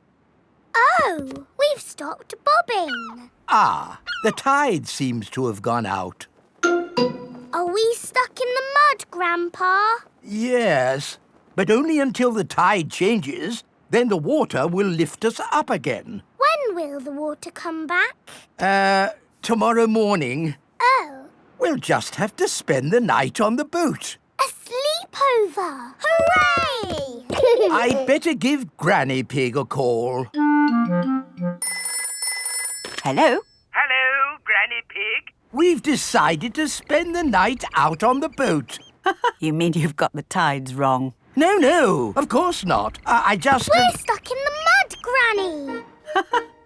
Oh, we've stopped bobbing. Ah, the tide seems to have gone out. Are we stuck in the mud, Grandpa? Yes, but only until the tide changes. Then the water will lift us up again. When will the water come back? Tomorrow morning. Oh. We'll just have to spend the night on the boat. A sleepover! Hooray! I'd better give Granny Pig a call. Hello? Hello, Granny Pig. We've decided to spend the night out on the boat. You mean you've got the tides wrong? No, of course not. I just... We're stuck in the mud, Granny.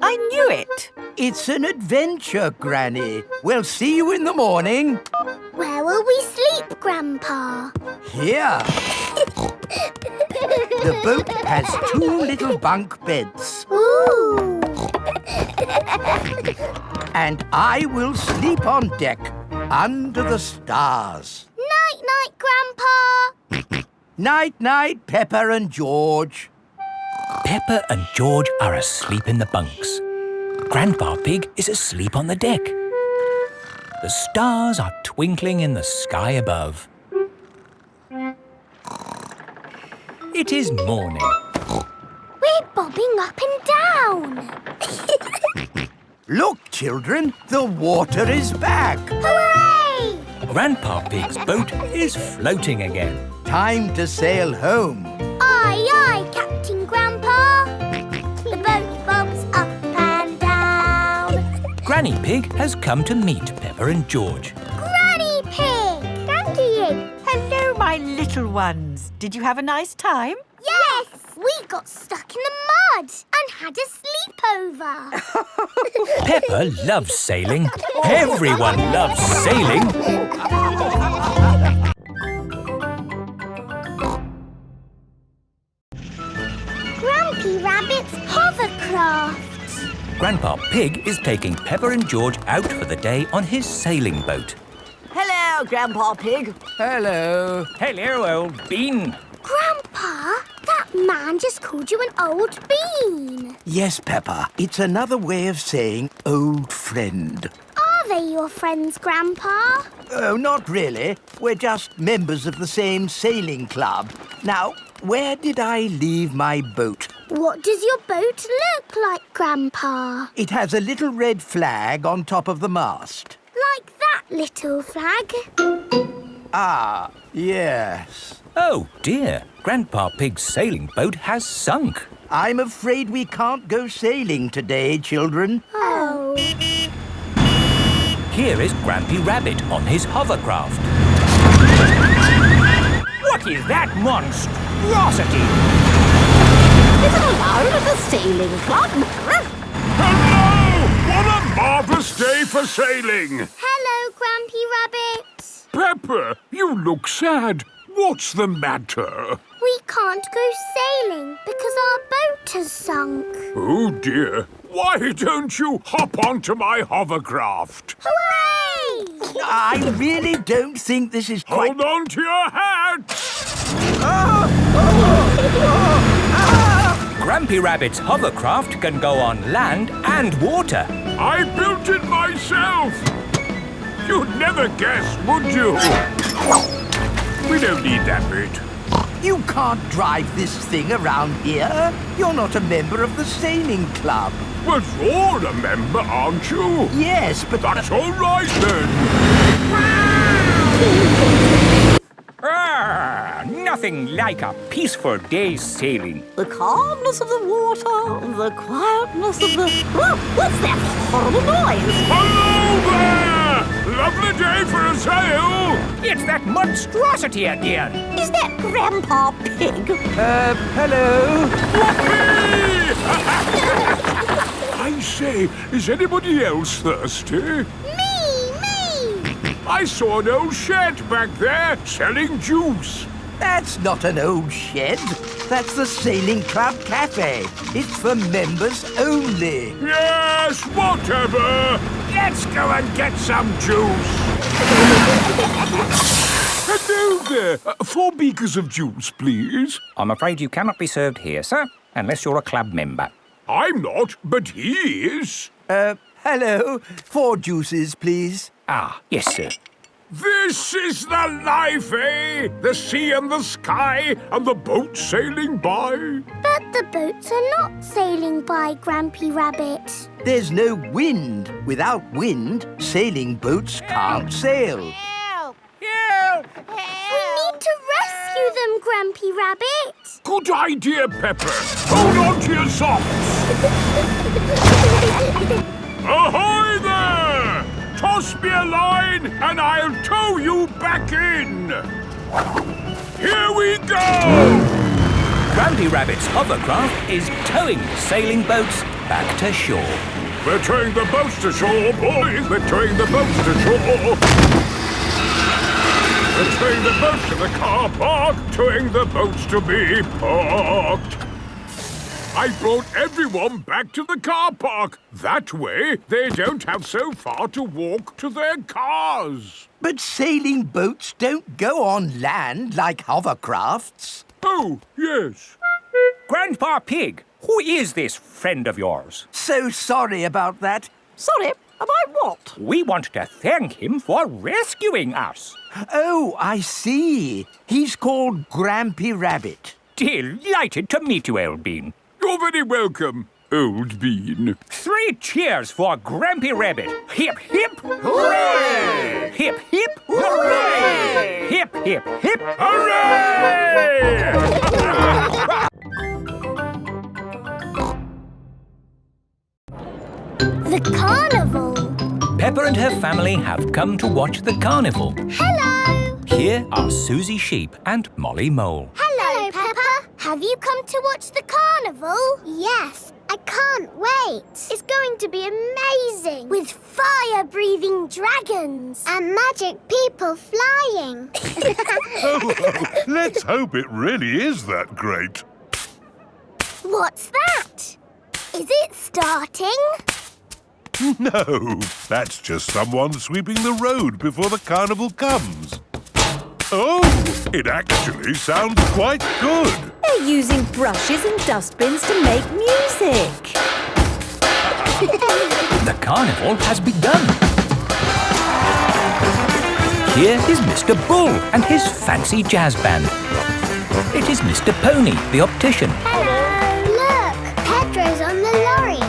I knew it. It's an adventure, Granny. We'll see you in the morning. Where will we sleep, Grandpa? Here. The boat has 2 little bunk beds. Ooh. And I will sleep on deck, under the stars. Night-night, Grandpa. Night-night, Peppa and George. Peppa and George are asleep in the bunks. Grandpa Pig is asleep on the deck. The stars are twinkling in the sky above. It is morning. We're bobbing up and down. Look, children, the water is back. Hooray! Grandpa Pig's boat is floating again. Time to sail home. Aye, aye, Captain Grandpa. The boat bobs up and down. Granny Pig has come to meet Peppa and George. Granny Pig! Granny! Hello, my little ones. Did you have a nice time? Yes! We got stuck in the mud and had a sleepover. Peppa loves sailing. Everyone loves sailing. crafts. Grandpa Pig is taking Peppa and George out for the day on his sailing boat. Hello, Grandpa Pig. Hello. Hello, old bean. Grandpa, that man just called you an old bean. Yes, Peppa. It's another way of saying old friend. Are they your friends, Grandpa? Oh, not really. We're just members of the same sailing club. Now, where did I leave my boat? What does your boat look like, Grandpa? It has a little red flag on top of the mast. Like that little flag? Ah, yes. Oh dear, Grandpa Pig's sailing boat has sunk. I'm afraid we can't go sailing today, children. Oh. Here is Grampy Rabbit on his hovercraft. What is that monstrosity? Is it allowed at the sailing club? Hello! What a marvellous day for sailing! Hello, Grampy Rabbit. Peppa, you look sad. What's the matter? We can't go sailing because our boat has sunk. Oh dear. Why don't you hop onto my hovercraft? Hooray! I really don't think this is quite... Hold on to your hat! Grampy Rabbit's hovercraft can go on land and water. I built it myself! You'd never guess, would you? We don't need that bit. You can't drive this thing around here. You're not a member of the sailing club. Well, you're a member, aren't you? Yes, but... That's all right, then. Nothing like a peaceful day's sailing. The calmness of the water, the quietness of the... Oh, what's that horrible noise? Hello there! Lovely day for a sail! It's that monstrosity again. Is that Grandpa Pig? Hello? I say, is anybody else thirsty? Me! I saw an old shed back there selling juice. That's not an old shed. That's the Sailing Club Cafe. It's for members only. Yes, whatever. Let's go and get some juice. Hello there. 4 beakers of juice, please. I'm afraid you cannot be served here, sir, unless you're a club member. I'm not, but he is. Hello. 4 juices, please. Ah, yes, sir. This is the life, eh? The sea and the sky and the boat sailing by. But the boats are not sailing by, Grampy Rabbit. There's no wind. Without wind, sailing boats can't sail. Help! Help! We need to rescue them, Grampy Rabbit. Good idea, Peppa. Hold on to your socks. Ahoy there! Toss me a line and I'll tow you back in. Here we go! Grampy Rabbit's hovercraft is towing the sailing boats back to shore. We're towing the boats to shore, boys. We're towing the boats to shore. We're towing the boats to the car park, towing the boats to be parked. I brought everyone back to the car park. That way, they don't have so far to walk to their cars. But sailing boats don't go on land like hovercrafts. Oh, yes. Grandpa Pig, who is this friend of yours? So sorry about that. Sorry, about what? We want to thank him for rescuing us. Oh, I see. He's called Grampy Rabbit. Delighted to meet you, Old Bean. You're very welcome, Old Bean. 3 cheers for Grampy Rabbit. Hip, hip, hooray! Hip, hip, hooray! Hip, hip, hip, hooray! The Carnival. Peppa and her family have come to watch the carnival. Hello. Here are Suzy Sheep and Molly Mole. Hello, Peppa. Have you come to watch the carnival? Yes. I can't wait. It's going to be amazing. With fire-breathing dragons. And magic people flying. Let's hope it really is that great. What's that? Is it starting? No, that's just someone sweeping the road before the carnival comes. Oh, it actually sounds quite good. They're using brushes and dustbins to make music. The carnival has begun. Here is Mr. Bull and his fancy jazz band. It is Mr. Pony, the optician. Hello! Look! Pedro's on the lorry.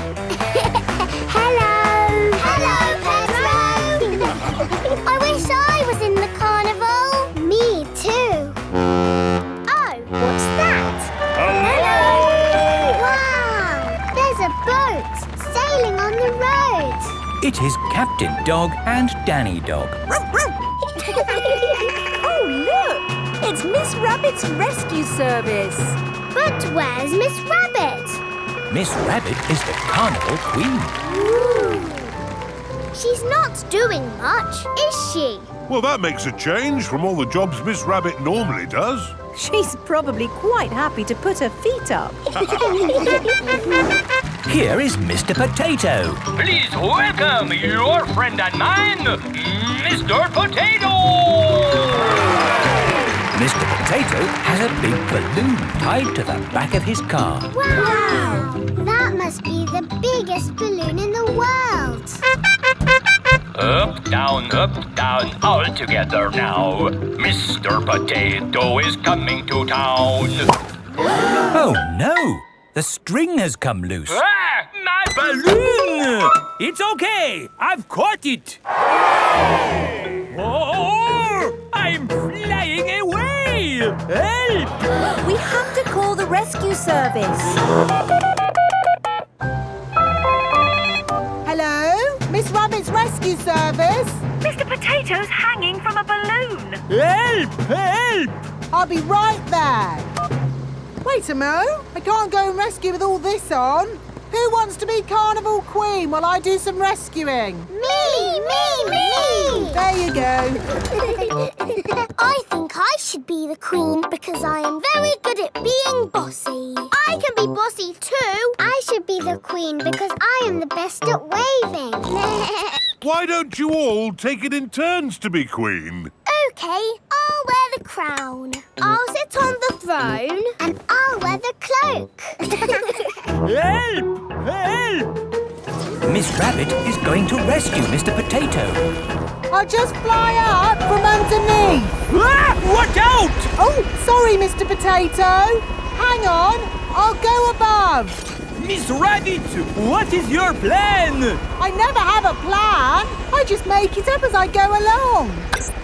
Hello! Hello, Pedro! I wish I was in the carnival. Me too. Oh, what's that? Hello! Wow! There's a boat sailing on the road. It is Captain Dog and Danny Dog. Oh, look! It's Miss Rabbit's rescue service. But where's Miss Rabbit? Miss Rabbit is the carnival queen. Ooh. She's not doing much, is she? Well, that makes a change from all the jobs Miss Rabbit normally does. She's probably quite happy to put her feet up. Here is Mr. Potato. Please welcome your friend and mine, Mr. Potato! Mr. Potato has a big balloon tied to the back of his car. Wow! That must be the biggest balloon in the world. Up, down, all together now. Mr. Potato is coming to town. Oh no! The string has come loose. Ah, my balloon! It's okay, I've caught it. Oh, I'm flying away! Help! We have to call the rescue service. Hello? Miss Rabbit's rescue service? Mr. Potato's hanging from a balloon. Help! Help! I'll be right there. Wait a mo. I can't go and rescue with all this on. Who wants to be Carnival Queen while I do some rescuing? Me! There you go. I think I should be the queen because I am very good at being bossy. I can be bossy too. I should be the queen because I am the best at waving. Why don't you all take it in turns to be queen? OK, I'll wear the crown. I'll sit on the throne and I'll wear the cloak. Help! Help! Miss Rabbit is going to rescue Mr. Potato. I'll just fly up from underneath. Ah! Watch out! Oh, sorry, Mr. Potato. Hang on, I'll go above. Miss Rabbit, what is your plan? I never have a plan. I just make it up as I go along.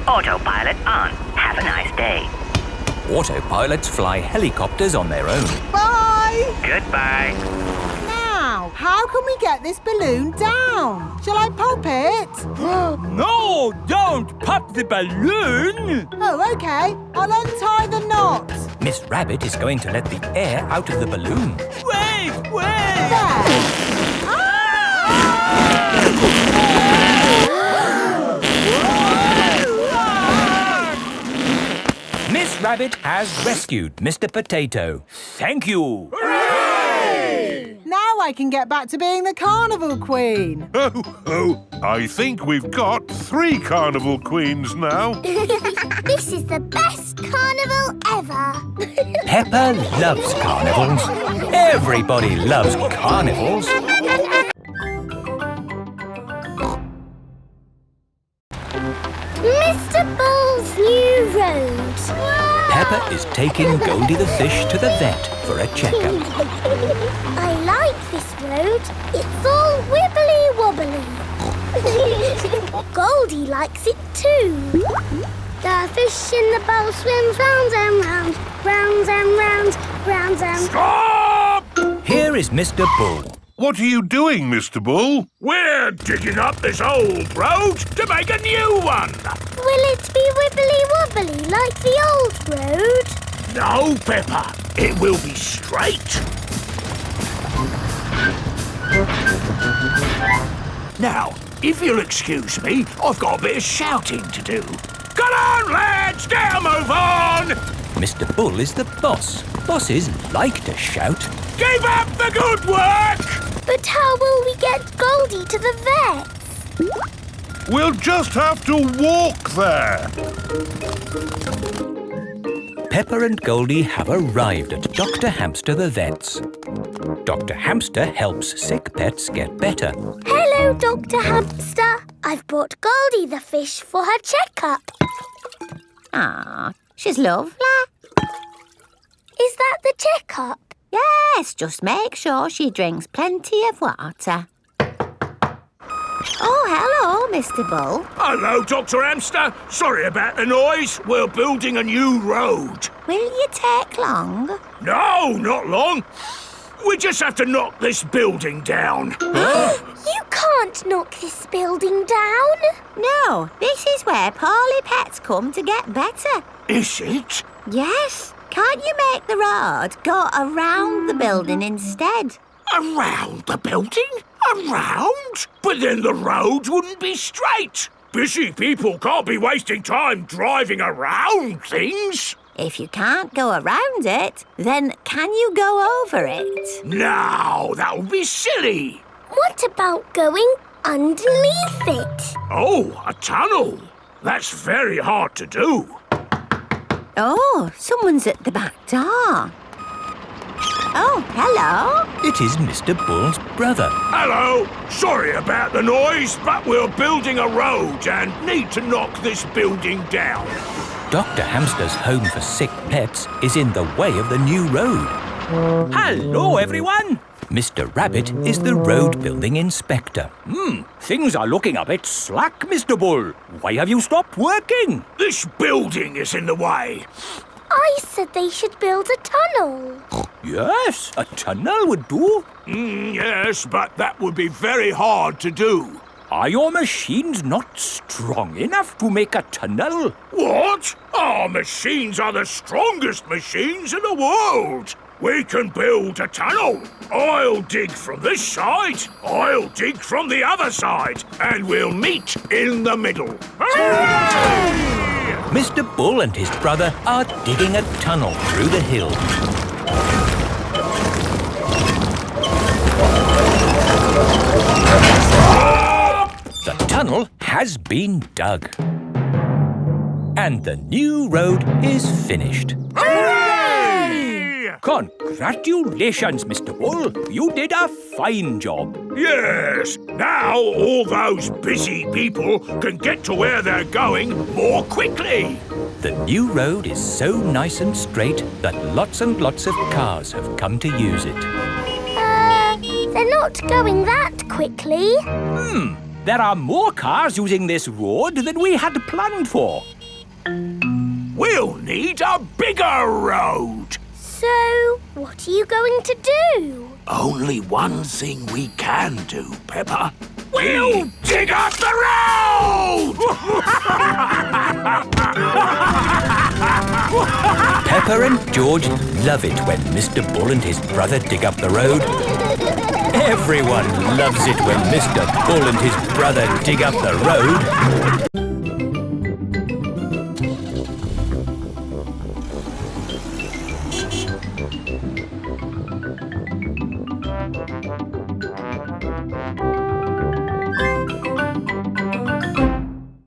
Autopilot on. Have a nice day. Autopilots fly helicopters on their own. Bye. Goodbye. Now, how can we get this balloon down? Shall I pop it? No, don't pop the balloon! Oh, OK. I'll untie the knot. Miss Rabbit is going to let the air out of the balloon. Wait! There. Miss Rabbit has rescued Mr. Potato. Thank you. Now I can get back to being the Carnival Queen. Oh, I think we've got 3 carnival queens now. This is the best carnival ever. Peppa loves carnivals. Everybody loves carnivals. Mr. Bull's new road. Peppa is taking Goldie the fish to the vet for a checkup. I like this road. It's all wibbly wobbly. Goldie likes it too. The fish in the bowl swims round and round, round and round, round and... Stop! Here is Mr. Bull. What are you doing, Mr. Bull? We're digging up this old road to make a new one. Will it be wibbly wobbly like the old road? No, Peppa. It will be straight. Now, if you'll excuse me, I've got a bit of shouting to do. Come on, lads! Get a move on! Mr. Bull is the boss. Bosses like to shout. Keep up the good work! But how will we get Goldie to the vet's? We'll just have to walk there. Peppa and Goldie have arrived at Dr. Hamster the vet's. Dr. Hamster helps sick pets get better. Hello, Dr. Hamster. I've brought Goldie the fish for her checkup. Ah, she's lovely. Is that the checkup? Yes, just make sure she drinks plenty of water. Oh, hello, Mr. Bull. Hello, Dr. Hamster. Sorry about the noise. We're building a new road. Will you take long? No, not long. We just have to knock this building down. You can't knock this building down. No, this is where poorly pets come to get better. Is it? Yes. Can't you make the road go around the building instead? Around the building? Around? But then the road wouldn't be straight. Busy people can't be wasting time driving around things. If you can't go around it, then can you go over it? No, that would be silly. What about going underneath it? Oh, a tunnel. That's very hard to do. Oh, someone's at the back door. Oh, hello. It is Mr. Bull's brother. Hello. Sorry about the noise, but we're building a road and need to knock this building down. Dr. Hamster's home for sick pets is in the way of the new road. Hello, everyone. Mr. Rabbit is the road building inspector. Things are looking a bit slack, Mr. Bull. Why have you stopped working? This building is in the way. I said they should build a tunnel. Yes, a tunnel would do. Yes, but that would be very hard to do. Are your machines not strong enough to make a tunnel? What? Our machines are the strongest machines in the world. We can build a tunnel. I'll dig from this side, I'll dig from the other side, and we'll meet in the middle. Hooray! Mr. Bull and his brother are digging a tunnel through the hill. The tunnel has been dug. And the new road is finished. Hooray! Congratulations, Mr. Bull. You did a fine job. Yes, now all those busy people can get to where they're going more quickly. The new road is so nice and straight that lots and lots of cars have come to use it. They're not going that quickly. There are more cars using this road than we had planned for. We'll need a bigger road. So, what are you going to do? Only one thing we can do, Peppa. We'll dig up the road! Peppa and George love it when Mr. Bull and his brother dig up the road. Everyone loves it when Mr. Bull and his brother dig up the road.